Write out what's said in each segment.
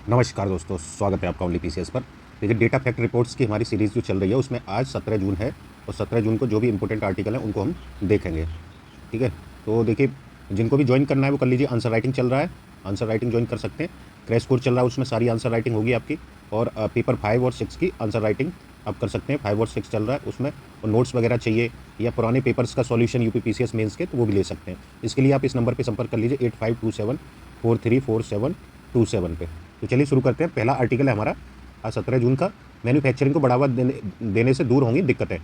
नमस्कार दोस्तों, स्वागत है आपका ओनली पीसीएस पर। देखिए, डेटा फैक्ट रिपोर्ट्स की हमारी सीरीज़ जो चल रही है उसमें आज 17 जून है और 17 जून को जो भी इंपॉर्टेंट आर्टिकल हैं उनको हम देखेंगे। ठीक है, तो देखिए, जिनको भी ज्वाइन करना है वो कर लीजिए। आंसर राइटिंग चल रहा है, आंसर राइटिंग ज्वाइन कर सकते हैं। क्रैश कोर्स चल रहा है, उसमें सारी आंसर राइटिंग होगी आपकी। और पेपर 5 और 6 की आंसर राइटिंग आप कर सकते हैं। 5 और 6 चल रहा है उसमें, और नोट्स वगैरह चाहिए या पुराने पेपर्स का सॉल्यूशन यूपी पीसीएस मेंस के, तो वो भी ले सकते हैं। इसके लिए आप इस नंबर पर संपर्क कर लीजिए 8527434727 पे। तो चलिए शुरू करते हैं। पहला आर्टिकल है हमारा आज 17 जून का, मैन्युफैक्चरिंग को बढ़ावा देने से दूर होंगी दिक्कतें।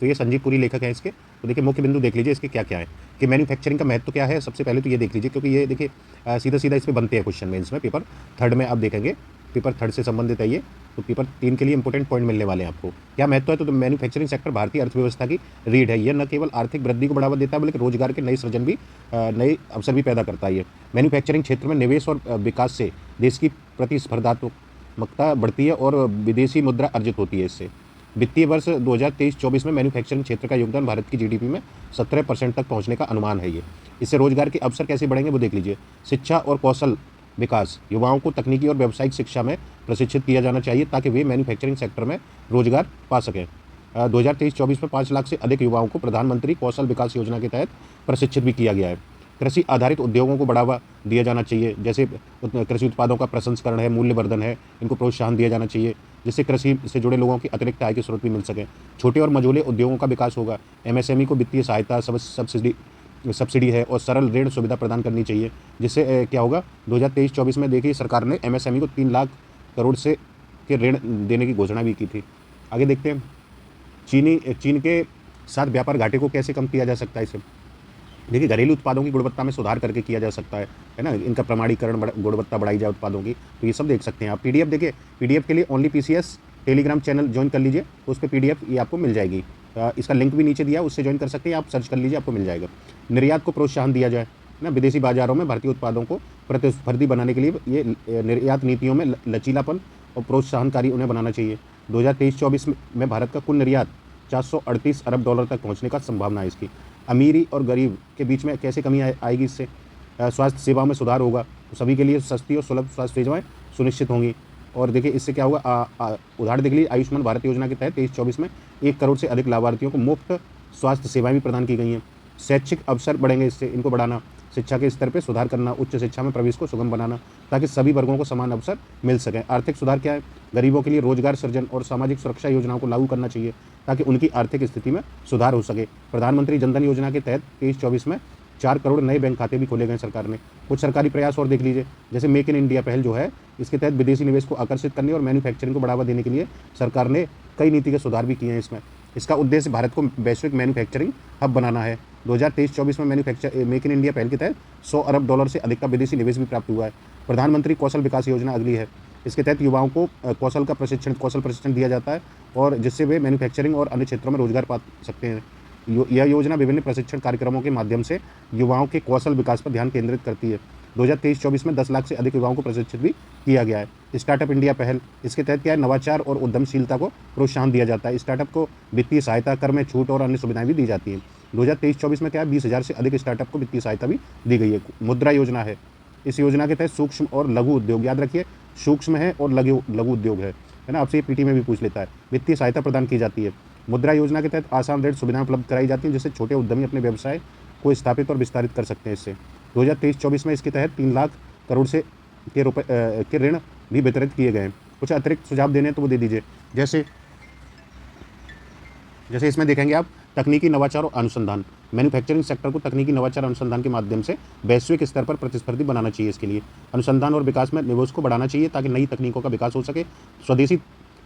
तो ये संजीव पुरी लेखक हैं इसके। तो देखिए, मुख्य बिंदु देख लीजिए इसके क्या क्या है कि मैन्युफैक्चरिंग का महत्व क्या है। सबसे पहले तो ये देख लीजिए, क्योंकि ये देखिए सीधा सीधा इसमें बनते हैं क्वेश्चन मेंस में। पेपर थर्ड में आप देखेंगे, पेपर थर्ड से संबंधित है ये। तो पेपर 3 के लिए इंपॉर्टेंट पॉइंट मिलने वाले हैं आपको। क्या महत्व है? तो मैन्युफैक्चरिंग सेक्टर भारतीय अर्थव्यवस्था की रीढ़ है। ये न केवल आर्थिक वृद्धि को बढ़ावा देता है बल्कि रोजगार के नए सृजन भी, नए अवसर भी पैदा करता है। ये मैन्युफैक्चरिंग क्षेत्र में निवेश और विकास से देश की प्रतिस्पर्धात्मकता बढ़ती है और विदेशी मुद्रा अर्जित होती है इससे। वित्तीय वर्ष 2023-24 में मैन्युफैक्चरिंग क्षेत्र का योगदान भारत की जीडीपी में 17% तक पहुंचने का अनुमान है ये। इससे रोजगार के अवसर कैसे बढ़ेंगे वो देख लीजिए। शिक्षा और कौशल विकास, युवाओं को तकनीकी और व्यावसायिक शिक्षा में प्रशिक्षित किया जाना चाहिए ताकि वे मैन्युफैक्चरिंग सेक्टर में रोजगार पा सकें। 2023-24 में 5 लाख से अधिक युवाओं को प्रधानमंत्री कौशल विकास योजना के तहत प्रशिक्षित भी किया गया है। कृषि आधारित उद्योगों को बढ़ावा दिया जाना चाहिए, जैसे कृषि उत्पादों का प्रसंस्करण है, मूल्यवर्धन है, इनको प्रोत्साहन दिया जाना चाहिए, जिससे कृषि से जुड़े लोगों की अतिरिक्त आय के स्रोत भी मिल सकें। छोटे और मझोले उद्योगों का विकास होगा। एमएसएमई को वित्तीय सहायता, सब्सिडी है और सरल ऋण सुविधा प्रदान करनी चाहिए, जिससे क्या होगा। 2023-24 में देखिए, सरकार ने एमएसएमई को 3 लाख करोड़ से के ऋण देने की घोषणा भी की थी। आगे देखते हैं, चीन के साथ व्यापार घाटे को कैसे कम किया जा सकता है। इसे देखिए, घरेलू उत्पादों की गुणवत्ता में सुधार करके किया जा सकता है ना। इनका प्रमाणीकरण, गुणवत्ता बढ़ाई जाए उत्पादों की, तो ये सब देख सकते हैं आप। पीडीएफ देखिए, पीडीएफ के लिए only PCS Telegram channel join कर लीजिए, तो उस पर पीडीएफ ये आपको मिल जाएगी। इसका लिंक भी नीचे दिया, उससे ज्वाइन कर सकते हैं आप। सर्च कर लीजिए, आपको मिल जाएगा। निर्यात को प्रोत्साहन दिया जाए ना, विदेशी बाजारों में भारतीय उत्पादों को प्रतिस्पर्धी बनाने के लिए ये निर्यात नीतियों में लचीलापन और प्रोत्साहनकारी उन्हें बनाना चाहिए। 2023-24 में भारत का कुल निर्यात 438 अरब डॉलर तक पहुंचने का संभावना है इसकी। अमीरी और गरीब के बीच में कैसे कमी आएगी इससे। स्वास्थ्य सेवाओं में सुधार होगा, तो सभी के लिए सस्ती और सुलभ स्वास्थ्य सेवाएं सुनिश्चित होंगी। और देखिए, इससे क्या होगा, उदाहरण देख लीजिए, आयुष्मान भारत योजना के तहत 23-24 में 1 करोड़ से अधिक लाभार्थियों को मुफ्त स्वास्थ्य सेवाएं भी प्रदान की गई हैं। शैक्षिक अवसर बढ़ेंगे इससे, इनको बढ़ाना, शिक्षा के स्तर पर सुधार करना, उच्च शिक्षा में प्रवेश को सुगम बनाना, ताकि सभी वर्गों को समान अवसर मिल सकें। आर्थिक सुधार क्या है? गरीबों के लिए रोजगार सृजन और सामाजिक सुरक्षा योजनाओं को लागू करना चाहिए ताकि उनकी आर्थिक स्थिति में सुधार हो सके। प्रधानमंत्री जनधन योजना के तहत 23-24 में 4 करोड़ नए बैंक खाते भी खोले गए सरकार ने। कुछ सरकारी प्रयास और देख लीजिए, जैसे मेक इन इंडिया पहल जो है, इसके तहत विदेशी निवेश को आकर्षित करने और मैन्युफैक्चरिंग को बढ़ावा देने के लिए सरकार ने कई नीति के सुधार भी किए हैं इसमें। इसका उद्देश्य भारत को वैश्विक मैन्युफैक्चरिंग हब बनाना है। 2023-24 में मेक इन इंडिया पहल के तहत 100 अरब डॉलर से अधिक का विदेशी निवेश भी प्राप्त हुआ है। प्रधानमंत्री कौशल विकास योजना अगली है। इसके तहत युवाओं को कौशल प्रशिक्षण दिया जाता है, और जिससे वे मैन्युफैक्चरिंग और अन्य क्षेत्रों में रोजगार पा सकते हैं। यह योजना विभिन्न प्रशिक्षण कार्यक्रमों के माध्यम से युवाओं के कौशल विकास पर ध्यान केंद्रित करती है। 2023-24 में 10 लाख से अधिक युवाओं को प्रशिक्षित भी किया गया है। स्टार्टअप इंडिया पहल, इसके तहत क्या है, नवाचार और उद्यमशीलता को प्रोत्साहन दिया जाता है। स्टार्टअप को वित्तीय सहायता, कर में छूट और अन्य सुविधाएं भी दी जाती हैं। 2023-24 में क्या है, 20,000 से अधिक स्टार्टअप को वित्तीय सहायता भी दी गई है। मुद्रा योजना है, इस योजना के तहत सूक्ष्म और लघु उद्योग, याद रखिए सूक्ष्म है और लघु उद्योग है ना, आपसे ये पीटी में भी पूछ लेता है। वित्तीय सहायता प्रदान की जाती है। मुद्रा योजना के तहत आसान ऋण सुविधाएं उपलब्ध कराई जाती हैं, जिससे छोटे उद्यमी अपने व्यवसाय को स्थापित और विस्तारित कर सकते हैं इससे। 2023-24 में इसके तहत 3 लाख करोड़ से के ऋण भी वितरित किए गए हैं। कुछ अतिरिक्त सुझाव देने हैं तो वो दे दीजिए। जैसे जैसे इसमें देखेंगे आप, तकनीकी नवाचार और अनुसंधान। मैन्युफैक्चरिंग सेक्टर को तकनीकी नवाचार अनुसंधान के माध्यम से वैश्विक स्तर पर प्रतिस्पर्धी बनाना चाहिए। इसके लिए अनुसंधान और विकास में निवेश को बढ़ाना चाहिए ताकि नई तकनीकों का विकास हो सके। स्वदेशी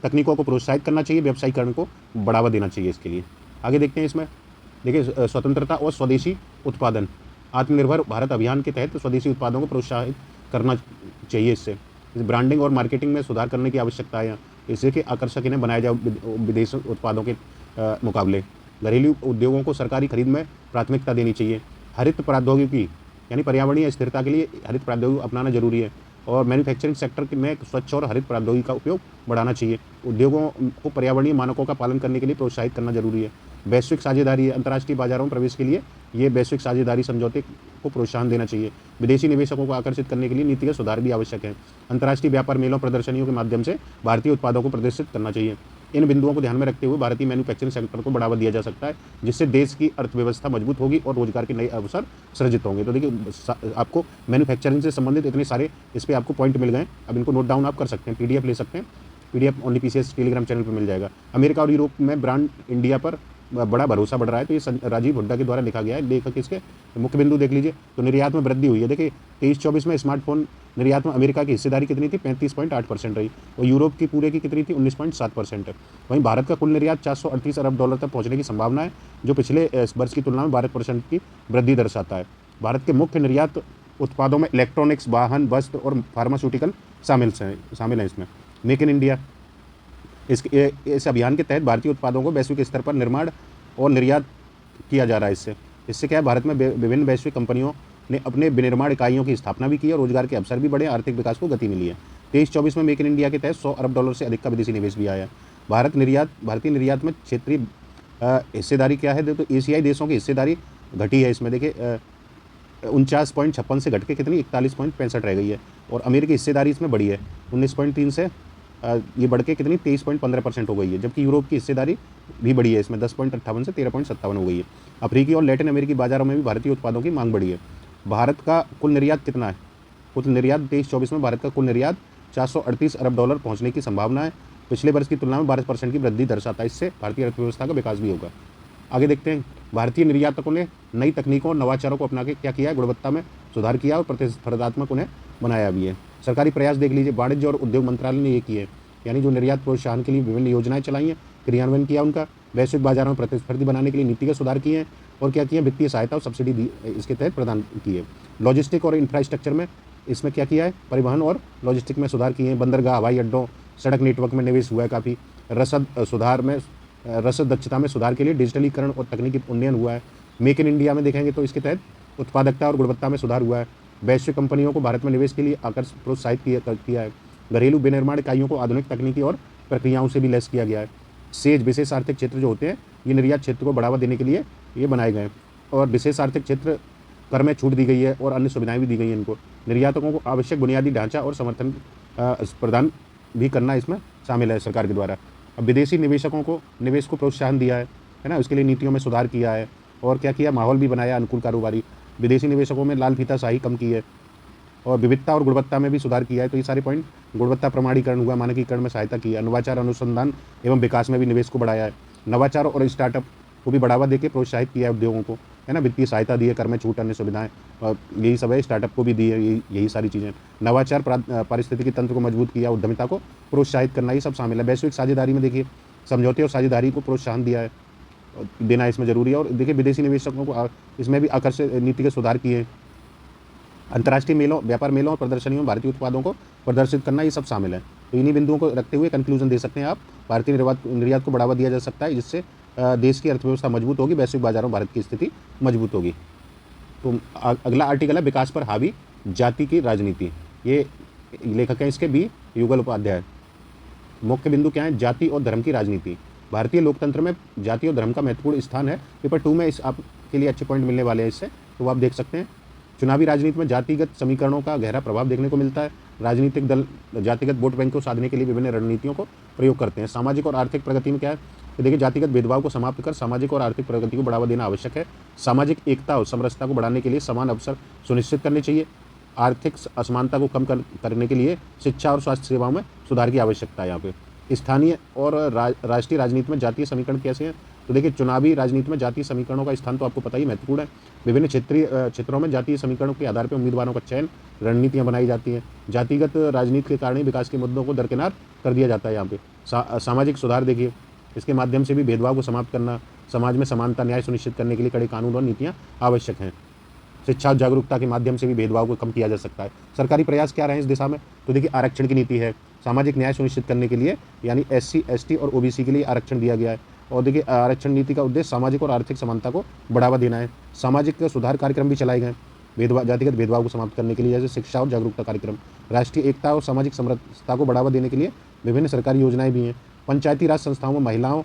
तकनीकों को प्रोत्साहित करना चाहिए, व्यवसायीकरण को बढ़ावा देना चाहिए इसके लिए। आगे देखते हैं इसमें, देखिए स्वतंत्रता और स्वदेशी उत्पादन। आत्मनिर्भर भारत अभियान के तहत स्वदेशी उत्पादों को प्रोत्साहित करना चाहिए। इससे ब्रांडिंग और मार्केटिंग में सुधार करने की आवश्यकता है, इससे कि आकर्षक इन्हें बनाया जाए विदेशी उत्पादों के मुकाबले। घरेलू उद्योगों को सरकारी खरीद में प्राथमिकता देनी चाहिए। हरित प्रौद्योगिकी यानी पर्यावरणीय स्थिरता के लिए हरित प्रौद्योगिकी अपनाना जरूरी है, और मैन्युफैक्चरिंग सेक्टर में स्वच्छ और हरित प्रौद्योगिकी का उपयोग बढ़ाना चाहिए। उद्योगों को पर्यावरणीय मानकों का पालन करने के लिए प्रोत्साहित करना जरूरी है। वैश्विक साझेदारी, अंतर्राष्ट्रीय बाजारों में प्रवेश के लिए ये वैश्विक साझेदारी समझौते को प्रोत्साहन देना चाहिए। विदेशी निवेशकों को आकर्षित करने के लिए नीतिगत सुधार भी आवश्यक है। अंतर्राष्ट्रीय व्यापार मेलों प्रदर्शनियों के माध्यम से भारतीय उत्पादों को प्रदर्शित करना चाहिए। इन बिंदुओं को ध्यान में रखते हुए भारतीय मैन्युफैक्चरिंग सेक्टर को बढ़ावा दिया जा सकता है, जिससे देश की अर्थव्यवस्था मजबूत होगी और रोजगार के नए अवसर सृजित होंगे। तो देखिए आपको मैन्युफैक्चरिंग से संबंधित इतने सारे इस पर आपको पॉइंट मिल गए। अब इनको नोट डाउन आप कर सकते हैं, PDF ले सकते हैं। PDF only PCS Telegram channel पर मिल जाएगा। अमेरिका और यूरोप में ब्रांड इंडिया पर बड़ा भरोसा बढ़ रहा है। तो ये राजीव हुड्डा के द्वारा लिखा गया है। लेखक इसके मुख्य बिंदु देख लीजिए। तो निर्यात में वृद्धि हुई है। देखिए 23-24 में स्मार्टफोन निर्यात में अमेरिका की हिस्सेदारी कितनी थी? 35.8% रही। और यूरोप की पूरे की कितनी थी? 19.7% है। वहीं भारत का कुल निर्यात $438 अरब तक पहुंचने की संभावना है, जो पिछले वर्ष की तुलना में 12% की वृद्धि दर्शाता है। भारत के मुख्य निर्यात उत्पादों में इलेक्ट्रॉनिक्स, वाहन, वस्त्र और फार्मास्यूटिकल शामिल हैं इसमें। मेक इन इंडिया इस अभियान के तहत भारतीय उत्पादों को वैश्विक स्तर पर निर्माण और निर्यात किया जा रहा है। इससे क्या है, भारत में विभिन्न वैश्विक कंपनियों ने अपने विनिर्माण इकाइयों की स्थापना भी की और रोजगार के अवसर भी बढ़े, आर्थिक विकास को गति मिली है। 23-24 में मेक इन इंडिया के तहत $100 अरब से अधिक का विदेशी निवेश भी आया है। भारतीय निर्यात में क्षेत्रीय हिस्सेदारी क्या है? तो एशियाई देशों की हिस्सेदारी घटी है। इसमें देखिए 49.56 से घट के कितनी 41.65 रह गई है। और अमेरिकी हिस्सेदारी इसमें बढ़ी है 19.3 से ये बढ़ के कितनी 23.15% हो गई है। जबकि यूरोप की हिस्सेदारी भी बढ़ी है, इसमें 10.58 से 13.57 हो गई है। अफ्रीकी और लैटिन अमेरिकी बाजारों में भी भारतीय उत्पादों की मांग बढ़ी है। भारत का कुल निर्यात कितना है? कुल निर्यात 23-24 में भारत का कुल निर्यात $438 अरब पहुंचने की संभावना है। पिछले वर्ष की तुलना में 12% की वृद्धि दर्शाता है। इससे भारतीय अर्थव्यवस्था का विकास भी होगा। आगे देखते हैं। भारतीय निर्यातकों ने नई तकनीकों और नवाचारों को अपना के क्या किया है? गुणवत्ता में सुधार किया और प्रतिस्पर्धात्मक उन्हें बनाया भी है। सरकारी प्रयास देख लीजिए। वाणिज्य और उद्योग मंत्रालय ने ये किए हैं, यानी जो निर्यात प्रोत्साहन के लिए विभिन्न योजनाएं चलाई हैं, क्रियान्वयन किया उनका। वैश्विक बाजारों में प्रतिस्पर्धी बनाने के लिए नीतिगत सुधार किए हैं और क्या किए? वित्तीय सहायता और सब्सिडी दी इसके तहत प्रदान की है। लॉजिस्टिक और इंफ्रास्ट्रक्चर में इसमें क्या किया है? परिवहन और लॉजिस्टिक में सुधार किए हैं। बंदरगाह, हवाई अड्डों, सड़क नेटवर्क में निवेश हुआ है काफ़ी। रसद दक्षता में सुधार के लिए डिजिटलीकरण और तकनीकी उन्नयन हुआ है। मेक इन इंडिया में देखेंगे तो इसके तहत उत्पादकता और गुणवत्ता में सुधार हुआ है। वैश्विक कंपनियों को भारत में निवेश के लिए प्रोत्साहित किया है। घरेलू विनिर्माण इकाइयों को आधुनिक तकनीकी और प्रक्रियाओं से भी लैस किया गया है। सेज विशेष आर्थिक क्षेत्र जो होते हैं, ये निर्यात क्षेत्र को बढ़ावा देने के लिए ये बनाए गए हैं। और विशेष आर्थिक क्षेत्र कर में छूट दी गई है और अन्य सुविधाएं भी दी गई हैं इनको। निर्यातकों को आवश्यक बुनियादी ढांचा और समर्थन प्रदान भी करना इसमें शामिल है सरकार के द्वारा। अब विदेशी निवेशकों को निवेश को प्रोत्साहन दिया है ना, उसके लिए नीतियों में सुधार किया है और क्या किया? माहौल भी बनाया अनुकूल कारोबारी। विदेशी निवेशकों में लाल फीताशाही कम की है और विविधता और गुणवत्ता में भी सुधार किया है। तो ये सारे पॉइंट, गुणवत्ता प्रमाणीकरण हुआ, मानकीकरण में सहायता की है। नवाचार, अनुसंधान एवं विकास में भी निवेश को बढ़ाया है। नवाचार और स्टार्टअप को भी बढ़ावा देकर प्रोत्साहित किया है उद्योगों को, है ना। वित्तीय सहायता दी है, कर में छूट, अन्य सुविधाएं, और यही सब है। स्टार्टअप को भी दी है, यही सारी चीज़ें। नवाचार, पारिस्थितिकी तंत्र को मजबूत किया, उद्यमिता को प्रोत्साहित करना, ये सब शामिल है। वैश्विक साझेदारी में देखिए समझौते और साझेदारी को प्रोत्साहन दिया है, देना इसमें जरूरी है। और देखिए विदेशी निवेशकों को इसमें भी आकर्षित नीति के सुधार किए हैं। अंतर्राष्ट्रीय मेलों, व्यापार मेलों और प्रदर्शनियों में भारतीय उत्पादों को प्रदर्शित करना, ये सब शामिल है। तो इन्हीं बिंदुओं को रखते हुए कंक्लूजन दे सकते हैं आप, भारतीय निर्यात को बढ़ावा दिया जा सकता है, जिससे देश की अर्थव्यवस्था मजबूत होगी, वैश्विक बाजारों में भारत की स्थिति मजबूत होगी। तो अगला आर्टिकल है विकास पर हावी जाति की राजनीति। ये लेखक हैं इसके बी युगल उपाध्याय। मुख्य बिंदु क्या है? जाति और धर्म की राजनीति। भारतीय लोकतंत्र में जाति और धर्म का महत्वपूर्ण स्थान है। पेपर 2 में इस आपके लिए अच्छे पॉइंट मिलने वाले हैं इससे, तो आप देख सकते हैं। चुनावी राजनीति में जातिगत समीकरणों का गहरा प्रभाव देखने को मिलता है। राजनीतिक दल जातिगत वोट बैंक को साधने के लिए विभिन्न रणनीतियों को प्रयोग करते हैं। सामाजिक और आर्थिक प्रगति में क्या है? तो देखिए जातिगत भेदभाव को समाप्त कर सामाजिक और आर्थिक प्रगति को बढ़ावा देना आवश्यक है। सामाजिक एकता और समरसता को बढ़ाने के लिए समान अवसर सुनिश्चित करने चाहिए। आर्थिक असमानता को कम करने के लिए शिक्षा और स्वास्थ्य सेवाओं में सुधार की आवश्यकता है। यहाँ पे स्थानीय और राष्ट्रीय राजनीति में जातीय समीकरण कैसे हैं? तो देखिए चुनावी राजनीति में जातीय समीकरणों का स्थान तो आपको पता ही महत्वपूर्ण है। विभिन्न क्षेत्रों में जातीय समीकरणों के आधार पर उम्मीदवारों का चयन, रणनीतियाँ बनाई जाती हैं। जातिगत राजनीति के कारण ही विकास के मुद्दों को दरकिनार कर दिया जाता है। यहाँ पे सामाजिक सुधार देखिए, इसके माध्यम से भी भेदभाव को समाप्त करना, समाज में समानता, न्याय सुनिश्चित करने के लिए कड़े कानून और नीतियाँ आवश्यक हैं। शिक्षा और जागरूकता के माध्यम से भी भेदभाव को कम किया जा सकता है। सरकारी प्रयास क्या रहे हैं इस दिशा में? तो देखिए आरक्षण की नीति है, सामाजिक न्याय सुनिश्चित करने के लिए, यानी SC, ST और OBC के लिए आरक्षण दिया गया है। और देखिए आरक्षण नीति का उद्देश्य सामाजिक और आर्थिक समानता को बढ़ावा देना है। सामाजिक सुधार कार्यक्रम भी चलाए गए जातिगत भेदभाव को समाप्त करने के लिए, जैसे शिक्षा और जागरूकता कार्यक्रम। राष्ट्रीय एकता और सामाजिक समरसता को बढ़ावा देने के लिए विभिन्न सरकारी योजनाएं भी हैं। पंचायती राज संस्थाओं में महिलाओं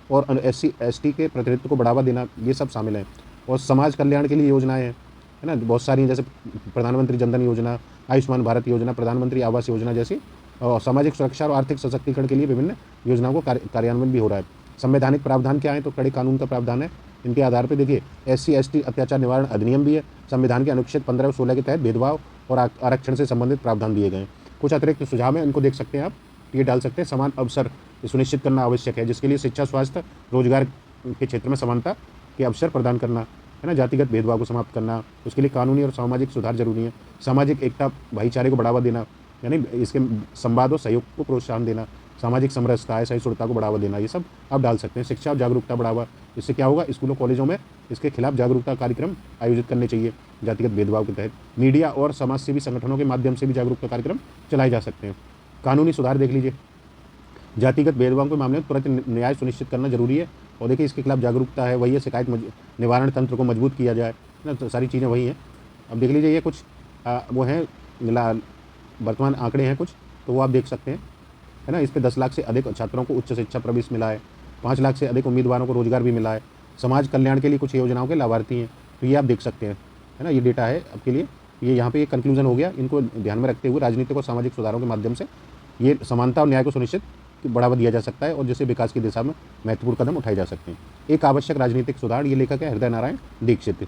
और SC, ST के प्रतिनिधित्व को बढ़ावा देना, ये सब शामिल है। और समाज कल्याण के लिए योजनाएं हैं। है ना। बहुत सारी जैसे प्रधानमंत्री जनधन योजना, आयुष्मान भारत योजना, प्रधानमंत्री आवास योजना जैसी सामाजिक सुरक्षा और आर्थिक सशक्तिकरण के लिए विभिन्न योजनाओं को कार्यान्वयन भी हो रहा है। संवैधानिक प्रावधान क्या है, तो कड़े कानून का प्रावधान है। इनके आधार पर देखिए SC/ST अत्याचार निवारण अधिनियम भी है। संविधान के अनुच्छेद 15 और 16 के तहत भेदभाव और आरक्षण से संबंधित प्रावधान दिए गए हैं। कुछ अतिरिक्त सुझाव हैं, इनको देख सकते हैं आप, ये डाल सकते हैं। समान अवसर सुनिश्चित करना आवश्यक है, जिसके लिए शिक्षा, स्वास्थ्य, रोजगार के क्षेत्र में समानता के अवसर प्रदान करना, है ना। जातिगत भेदभाव को समाप्त करना, उसके लिए कानूनी और सामाजिक सुधार जरूरी है। सामाजिक एकता, भाईचारे को बढ़ावा देना, यानी इसके संवाद और सहयोग को प्रोत्साहन देना, सामाजिक समरसता, सहिष्णुता को बढ़ावा देना, ये सब आप डाल सकते हैं। शिक्षा और जागरूकता बढ़ावा, इससे क्या होगा, स्कूलों कॉलेजों में इसके खिलाफ जागरूकता कार्यक्रम आयोजित करने चाहिए जातिगत भेदभाव के तहत। मीडिया और समाजसेवी संगठनों के माध्यम से भी जागरूकता कार्यक्रम चलाए जा सकते हैं। कानूनी सुधार देख लीजिए, जातिगत भेदभाव के मामले में तुरंत न्याय सुनिश्चित करना जरूरी है। और देखिए इसके खिलाफ जागरूकता है, वही है शिकायत निवारण तंत्र को मजबूत किया जाए ना, तो सारी चीज़ें वही हैं। अब देख लीजिए ये कुछ वो हैं वर्तमान आंकड़े हैं कुछ, तो वो आप देख सकते हैं, है ना। इस पर 10 लाख से अधिक छात्रों को उच्च शिक्षा प्रवेश मिला है, 5 लाख से अधिक उम्मीदवारों को रोजगार भी मिला है। समाज कल्याण के लिए कुछ योजनाओं के लाभार्थी हैं, तो ये आप देख सकते हैं, है ना। ये डेटा है आपके लिए, ये यहाँ पे ये कंक्लूजन हो गया। इनको ध्यान में रखते हुए राजनीतिक और सामाजिक सुधारों के माध्यम से ये समानता और न्याय को सुनिश्चित बढ़ावा दिया जा सकता है और जिससे विकास की दिशा में महत्वपूर्ण कदम उठाए जा सकते हैं। एक आवश्यक राजनीतिक सुधार, ये लेखक है हृदय नारायण दीक्षित,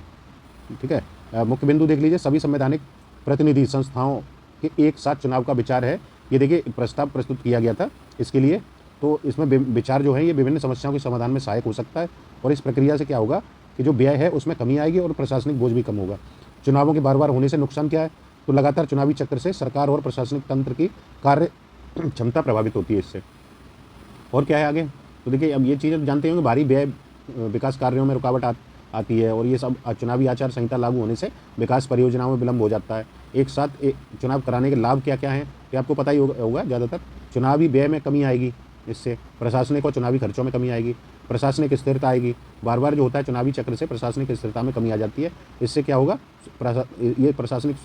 ठीक है। मुख्य बिंदु देख लीजिए, सभी संवैधानिक प्रतिनिधि संस्थाओं के एक साथ चुनाव का विचार है। ये देखिए प्रस्ताव प्रस्तुत किया गया था इसके लिए, तो इसमें विचार जो है ये विभिन्न समस्याओं के समाधान में सहायक हो सकता है। और इस प्रक्रिया से क्या होगा कि जो व्यय है उसमें कमी आएगी और प्रशासनिक बोझ भी कम होगा। चुनावों के बार बार होने से नुकसान क्या है, तो लगातार चुनावी चक्र से सरकार और प्रशासनिक तंत्र की कार्य क्षमता प्रभावित होती है इससे। और क्या है आगे, तो देखिए अब ये चीज़ें जानते होंगे, भारी व्यय विकास कार्यों में रुकावट आती है। और ये सब चुनावी आचार संहिता लागू होने से विकास परियोजनाओं में विलंब हो जाता है। एक साथ चुनाव कराने के लाभ क्या क्या हैं, ये आपको पता ही होगा ज़्यादातर। चुनावी व्यय में कमी आएगी, इससे प्रशासनिक और चुनावी खर्चों में कमी आएगी, प्रशासनिक स्थिरता आएगी। बार बार जो होता है चुनावी चक्र से प्रशासनिक स्थिरता में कमी आ जाती है। इससे क्या होगा, ये प्रशासनिक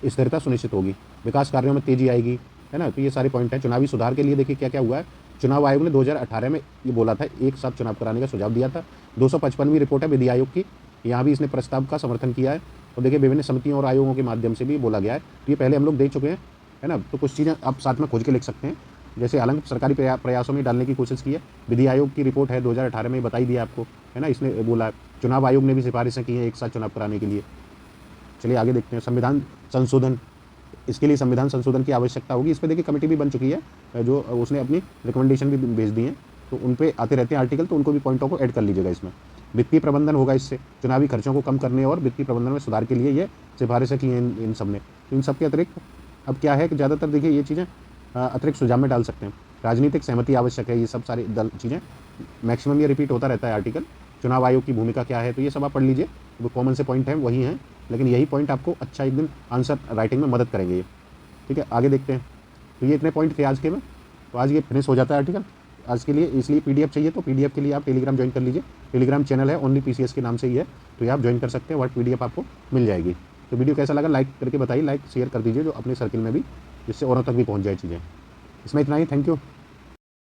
स्थिरता सुनिश्चित होगी, विकास कार्यों में तेजी आएगी, है ना। तो ये सारे पॉइंट हैं। चुनावी सुधार के लिए देखिए क्या क्या हुआ है। चुनाव आयोग ने 2018 में ये बोला था, एक साथ चुनाव कराने का सुझाव दिया था। 255वीं रिपोर्ट है विधि आयोग की, यहाँ भी इसने प्रस्ताव का समर्थन किया है। और देखिए विभिन्न समितियों और आयोगों के माध्यम से भी बोला गया है, तो ये पहले हम लोग देख चुके हैं, है ना। तो कुछ चीज़ें आप साथ में खोज के लिख सकते हैं, जैसे हालांकि सरकारी प्रयासों में डालने की कोशिश की है। विधि आयोग की रिपोर्ट है 2018 में, बताई दिया आपको, है ना। इसने बोला है चुनाव आयोग ने भी सिफारिशें की हैं एक साथ चुनाव कराने के लिए। चलिए आगे देखते हैं। संविधान संशोधन, इसके लिए संविधान संशोधन की आवश्यकता होगी। इस पर देखिए कमेटी भी बन चुकी है, जो उसने अपनी रिकमेंडेशन भी भेज दी है, तो उन पे आते रहते हैं आर्टिकल, तो उनको भी पॉइंटों को ऐड कर लीजिएगा इसमें। वित्तीय प्रबंधन होगा इससे, चुनावी खर्चों को कम करने और वित्तीय प्रबंधन में सुधार के लिए ये सिफारिशें की हैं इन सब ने। तो इन सब के अतिरिक्त अब क्या है कि ज़्यादातर देखिए ये चीज़ें अतिरिक्त सुझाव में डाल सकते हैं। राजनीतिक सहमति आवश्यक है, ये सब सारी चीज़ें मैक्सिमम ये रिपीट होता रहता है आर्टिकल। चुनाव आयोग की भूमिका क्या है, तो ये सब आप पढ़ लीजिए, वो कॉमन से पॉइंट हैं वही हैं, लेकिन यही पॉइंट आपको अच्छा एक दिन आंसर राइटिंग में मदद करेंगे ये, ठीक है। आगे देखते हैं। तो ये इतने पॉइंट थे आज के में, तो आज ये फिनिश हो जाता है आर्टिकल आज के लिए। इसलिए PDF चाहिए तो PDF के लिए आप टेलीग्राम ज्वाइन कर लीजिए। टेलीग्राम चैनल है ओनली PCS के नाम से ही है, तो ये आप ज्वाइन कर सकते हैं, वर्ड PDF आपको मिल जाएगी। तो वीडियो कैसा लगा लाइक करके बताइए, लाइक शेयर कर दीजिए जो अपने सर्किल में भी, जिससे औरों तक भी पहुँच जाए चीज़ें। इसमें इतना ही, थैंक यू।